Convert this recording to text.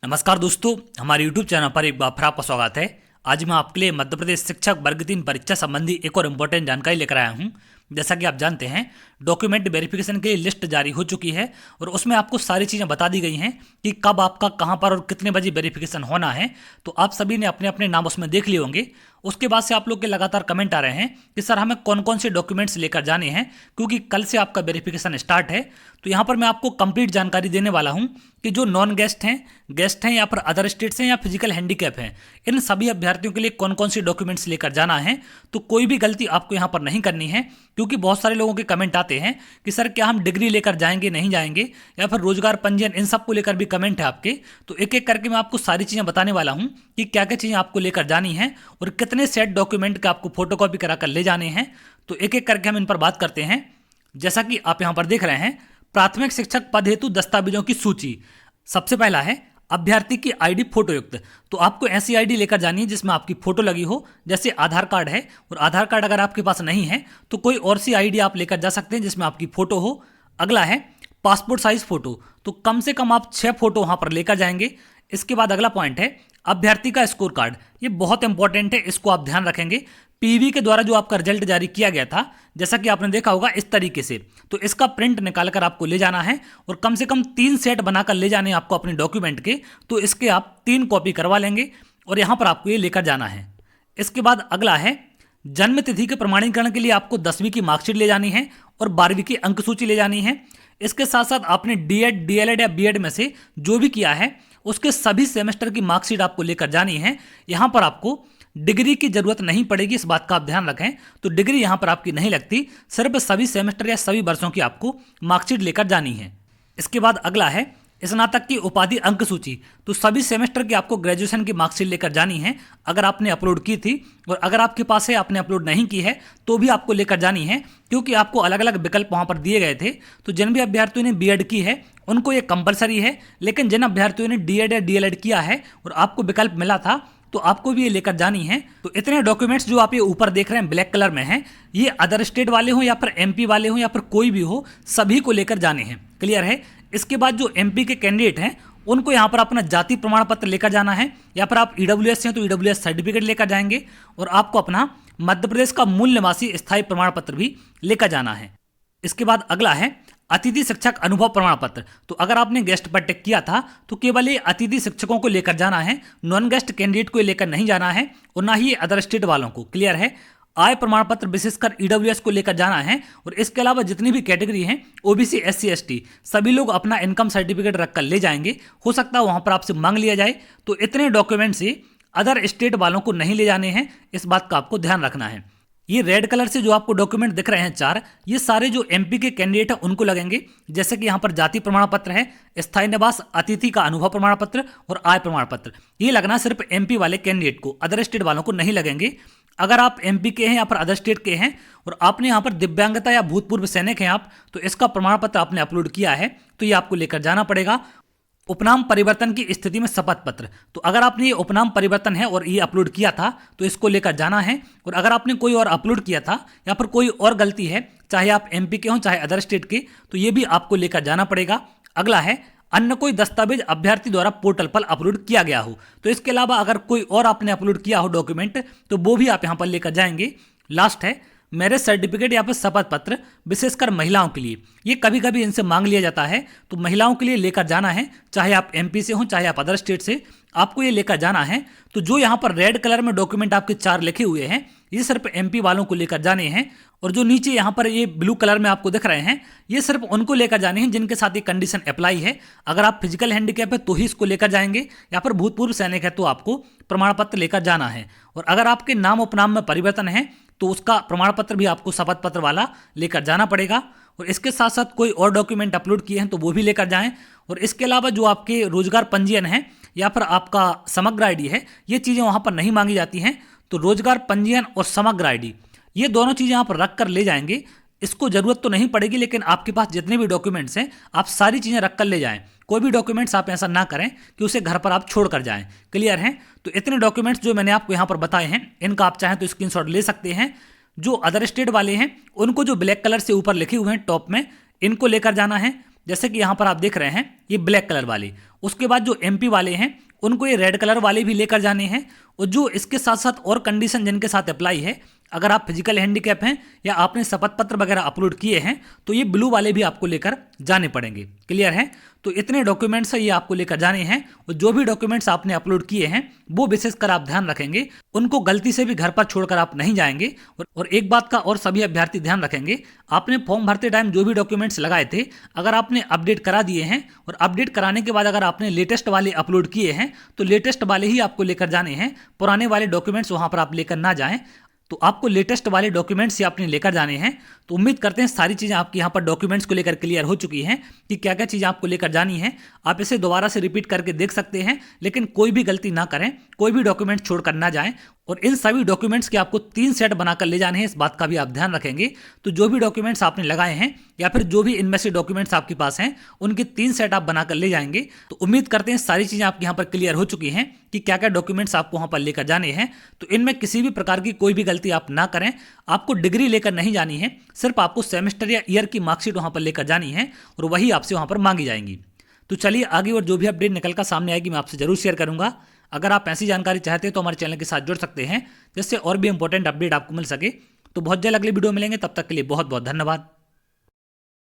नमस्कार दोस्तों, हमारे YouTube चैनल पर एक बार फिर आपका स्वागत है। आज मैं आपके लिए मध्य प्रदेश शिक्षक वर्ग 3 परीक्षा संबंधी एक और इम्पोर्टेंट जानकारी लेकर आया हूं। जैसा कि आप जानते हैं, डॉक्यूमेंट वेरिफिकेशन के लिए लिस्ट जारी हो चुकी है और उसमें आपको सारी चीज़ें बता दी गई हैं कि कब आपका कहां पर और कितने बजे वेरिफिकेशन होना है। तो आप सभी ने अपने अपने नाम उसमें देख लिए होंगे। उसके बाद से आप लोग के लगातार कमेंट आ रहे हैं कि सर हमें कौन कौन से डॉक्यूमेंट्स लेकर जाने हैं, क्योंकि कल से आपका वेरिफिकेशन स्टार्ट है। तो यहाँ पर मैं आपको कंप्लीट जानकारी देने वाला हूँ कि जो नॉन गेस्ट हैं या फिर अदर स्टेट्स हैं या फिजिकल हैंडीकैप हैं, इन सभी अभ्यर्थियों के लिए कौन कौन से डॉक्यूमेंट्स लेकर जाना है। तो कोई भी गलती आपको यहाँ पर नहीं करनी है, क्योंकि बहुत सारे लोगों के कमेंट आते हैं कि सर क्या हम डिग्री लेकर जाएंगे नहीं जाएंगे, या फिर रोजगार पंजीयन, इन सब को लेकर भी कमेंट है आपके। तो एक एक करके मैं आपको सारी चीज़ें बताने वाला हूँ कि क्या क्या चीज़ें आपको लेकर जानी है और कितने सेट डॉक्यूमेंट का आपको फोटोकॉपी करा कर ले जाने हैं। तो एक एक करके हम इन पर बात करते हैं। जैसा कि आप यहाँ पर देख रहे हैं, प्राथमिक शिक्षक पद हेतु दस्तावेजों की सूची। सबसे पहला है अभ्यर्थी की आईडी फोटो युक्त। तो आपको ऐसी आईडी लेकर जानी है जिसमें आपकी फोटो लगी हो, जैसे आधार कार्ड है। और आधार कार्ड अगर आपके पास नहीं है तो कोई और सी आईडी आप लेकर जा सकते हैं जिसमें आपकी फोटो हो। अगला है पासपोर्ट साइज फोटो। तो कम से कम आप 6 फोटो वहां पर लेकर जाएंगे। इसके बाद अगला पॉइंट है अभ्यर्थी का स्कोर कार्ड। ये बहुत इंपॉर्टेंट है, इसको आप ध्यान रखेंगे। पीवी के द्वारा जो आपका रिजल्ट जारी किया गया था, जैसा कि आपने देखा होगा इस तरीके से, तो इसका प्रिंट निकालकर आपको ले जाना है और कम से कम 3 सेट बनाकर ले जाने हैं आपको अपने डॉक्यूमेंट के। तो इसके आप 3 कॉपी करवा लेंगे और यहाँ पर आपको ये लेकर जाना है। इसके बाद अगला है जन्म तिथि के प्रमाणीकरण के लिए आपको 10वीं की मार्कशीट ले जानी है और 12वीं की अंक सूची ले जानी है। इसके साथ साथ आपने डीएड, डीएलएड या बीएड में से जो भी किया है उसके सभी सेमेस्टर की मार्कशीट आपको लेकर जानी है। यहाँ पर आपको डिग्री की जरूरत नहीं पड़ेगी, इस बात का आप ध्यान रखें। तो डिग्री यहाँ पर आपकी नहीं लगती, सिर्फ सभी सेमेस्टर या सभी वर्षों की आपको मार्कशीट लेकर जानी है। इसके बाद अगला है स्नातक की उपाधि अंक सूची। तो सभी सेमेस्टर की आपको ग्रेजुएशन की मार्कशीट लेकर जानी है, अगर आपने अपलोड की थी, और अगर आपके पास है आपने अपलोड नहीं की है तो भी आपको लेकर जानी है, क्योंकि आपको अलग अलग विकल्प वहाँ पर दिए गए थे। तो जिन भी अभ्यर्थियों ने बीएड की है उनको ये कंपलसरी है, लेकिन जिन अभ्यर्थियों ने डीएड या डीएलएड किया है और आपको विकल्प मिला था तो आपको भी ये लेकर जानी है। तो इतने डॉक्यूमेंट्स जो आप ये ऊपर देख रहे हैं ब्लैक कलर में हैं, ये अदर स्टेट वाले हो या फिर एमपी वाले हो या फिर कोई भी हो, सभी को लेकर जाने हैं। क्लियर है। इसके बाद जो एमपी के कैंडिडेट हैं उनको यहाँ पर अपना जाति प्रमाण पत्र लेकर जाना है, या फिर आप ईडब्ल्यूएस हैं तो ईडब्ल्यूएस सर्टिफिकेट लेकर जाएंगे, और आपको अपना मध्य प्रदेश का मूल निवासी स्थायी प्रमाण पत्र भी लेकर जाना है। इसके बाद अगला है अतिथि शिक्षक अनुभव प्रमाण पत्र। तो अगर आपने गेस्ट पर टिक किया था तो केवल ये अतिथि शिक्षकों को लेकर जाना है, नॉन गेस्ट कैंडिडेट को लेकर नहीं जाना है, और ना ही ये अदर स्टेट वालों को। क्लियर है। आय प्रमाण पत्र विशेषकर ईडब्ल्यूएस को लेकर जाना है, और इसके अलावा जितनी भी कैटेगरी हैं ओबीसी, एससी, एसटी, सभी लोग अपना इनकम सर्टिफिकेट रखकर ले जाएंगे। हो सकता है वहां पर आपसे मांग लिया जाए। तो इतने डॉक्यूमेंट से अदर स्टेट वालों को नहीं ले जाने हैं, इस बात का आपको ध्यान रखना है। ये रेड कलर से जो आपको डॉक्यूमेंट दिख रहे हैं 4, ये सारे जो एमपी के कैंडिडेट हैं उनको लगेंगे। जैसे कि यहाँ पर जाति प्रमाण पत्र है, स्थायी निवास, अतिथि का अनुभव प्रमाण पत्र और आय प्रमाण पत्र। ये लगना सिर्फ एमपी वाले कैंडिडेट को, अदर स्टेट वालों को नहीं लगेंगे। अगर आप एमपी के हैं या फिर अदर स्टेट के हैं और आपने यहाँ पर दिव्यांगता या भूतपूर्व सैनिक हैं आप, तो इसका प्रमाण पत्र आपने अपलोड किया है तो ये आपको लेकर जाना पड़ेगा। उपनाम परिवर्तन की स्थिति में शपथ पत्र। तो अगर आपने ये उपनाम परिवर्तन है और ये अपलोड किया था तो इसको लेकर जाना है, और अगर आपने कोई और अपलोड किया था या फिर कोई और गलती है, चाहे आप एमपी के हों चाहे अदर स्टेट के, तो ये भी आपको लेकर जाना पड़ेगा। अगला है अन्य कोई दस्तावेज अभ्यर्थी द्वारा पोर्टल पर अपलोड किया गया हो। तो इसके अलावा अगर कोई और आपने अपलोड किया हो डॉक्यूमेंट तो वो भी आप यहाँ पर लेकर जाएंगे। लास्ट है मैरिज सर्टिफिकेट या फिर शपथ पत्र, विशेषकर महिलाओं के लिए। ये कभी कभी इनसे मांग लिया जाता है, तो महिलाओं के लिए लेकर जाना है, चाहे आप एमपी से हों चाहे आप अदर स्टेट से, आपको ये लेकर जाना है। तो जो यहाँ पर रेड कलर में डॉक्यूमेंट आपके 4 लिखे हुए हैं, ये सिर्फ एमपी वालों को लेकर जाने हैं, और जो नीचे यहाँ पर ये ब्लू कलर में आपको दिख रहे हैं, ये सिर्फ उनको लेकर जाने हैं जिनके साथ ये कंडीशन अप्लाई है। अगर आप फिजिकल हैंडीकैप है तो ही इसको लेकर जाएंगे, या फिर भूतपूर्व सैनिक है तो आपको प्रमाण पत्र लेकर जाना है। और अगर आपके नाम उपनाम में परिवर्तन है तो उसका प्रमाण पत्र भी आपको शपथ पत्र वाला लेकर जाना पड़ेगा। और इसके साथ साथ कोई और डॉक्यूमेंट अपलोड किए हैं तो वो भी लेकर जाएं। और इसके अलावा जो आपके रोजगार पंजीयन है या फिर आपका समग्र आईडी है, ये चीज़ें वहाँ पर नहीं मांगी जाती हैं। तो रोजगार पंजीयन और समग्र आईडी, ये दोनों चीज़ें यहाँ पर रख कर ले जाएंगे। इसको जरूरत तो नहीं पड़ेगी, लेकिन आपके पास जितने भी डॉक्यूमेंट्स हैं आप सारी चीज़ें रख कर ले जाएं। कोई भी डॉक्यूमेंट्स आप ऐसा ना करें कि उसे घर पर आप छोड़ कर जाएं। क्लियर है। तो इतने डॉक्यूमेंट्स जो मैंने आपको यहाँ पर बताए हैं, इनका आप चाहें तो स्क्रीनशॉट ले सकते हैं। जो अदर स्टेट वाले हैं उनको जो ब्लैक कलर से ऊपर लिखे हुए हैं टॉप में, इनको लेकर जाना है। जैसे कि यहाँ पर आप देख रहे हैं ये ब्लैक कलर वाले, उसके बाद जो एमपी वाले हैं उनको ये रेड कलर वाले भी लेकर जाने हैं, और जो इसके साथ साथ और कंडीशन जिनके साथ अप्लाई है, अगर आप फिजिकल हैंडीकैप हैं या आपने शपथ पत्र वगैरह अपलोड किए हैं तो ये ब्लू वाले भी आपको लेकर जाने पड़ेंगे। क्लियर है? तो इतने डॉक्यूमेंट्स ये आपको लेकर जाने हैं, और जो भी डॉक्यूमेंट्स आपने अपलोड किए हैं वो विशेषकर आप ध्यान रखेंगे, उनको गलती से भी घर पर छोड़कर आप नहीं जाएंगे। और एक बात का और सभी अभ्यर्थी ध्यान रखेंगे, आपने फॉर्म भरते टाइम जो भी डॉक्यूमेंट्स लगाए थे अगर आपने अपडेट करा दिए हैं, और अपडेट कराने के बाद अगर आपने लेटेस्ट वाले अपलोड किए हैं तो लेटेस्ट वाले ही आपको लेकर जाने हैं, पुराने वाले डॉक्यूमेंट्स वहां पर आप लेकर ना जाएं। तो आपको लेटेस्ट वाले डॉक्यूमेंट्स ही आपने लेकर जाने हैं। तो उम्मीद करते हैं सारी चीज़ें आपकी यहाँ पर डॉक्यूमेंट्स को लेकर क्लियर हो चुकी हैं कि क्या क्या चीज़ें आपको लेकर जानी है। आप इसे दोबारा से रिपीट करके देख सकते हैं, लेकिन कोई भी गलती ना करें, कोई भी डॉक्यूमेंट छोड़कर ना जाएं। और इन सभी डॉक्यूमेंट्स के आपको 3 सेट बनाकर ले जाने हैं, इस बात का भी आप ध्यान रखेंगे। तो जो भी डॉक्यूमेंट्स आपने लगाए हैं या फिर जो भी इनमें से डॉक्यूमेंट्स आपके पास हैं उनके 3 सेट आप बनाकर ले जाएंगे। तो उम्मीद करते हैं सारी चीज़ें आपके यहाँ पर क्लियर हो चुकी हैं कि क्या क्या डॉक्यूमेंट्स आपको वहाँ पर लेकर जाने हैं। तो इनमें किसी भी प्रकार की कोई भी गलती आप ना करें। आपको डिग्री लेकर नहीं जानी है, सिर्फ आपको सेमेस्टर या ईयर की मार्कशीट वहाँ पर लेकर जानी है, और वही आपसे वहाँ पर मांगी जाएंगी। तो चलिए आगे और जो भी अपडेट निकल कर सामने आएगी मैं आपसे जरूर शेयर करूंगा। अगर आप ऐसी जानकारी चाहते हैं तो हमारे चैनल के साथ जुड़ सकते हैं, जिससे और भी इंपॉर्टेंट अपडेट आपको मिल सके। तो बहुत जल्द अगली वीडियो मिलेंगे, तब तक के लिए बहुत बहुत धन्यवाद।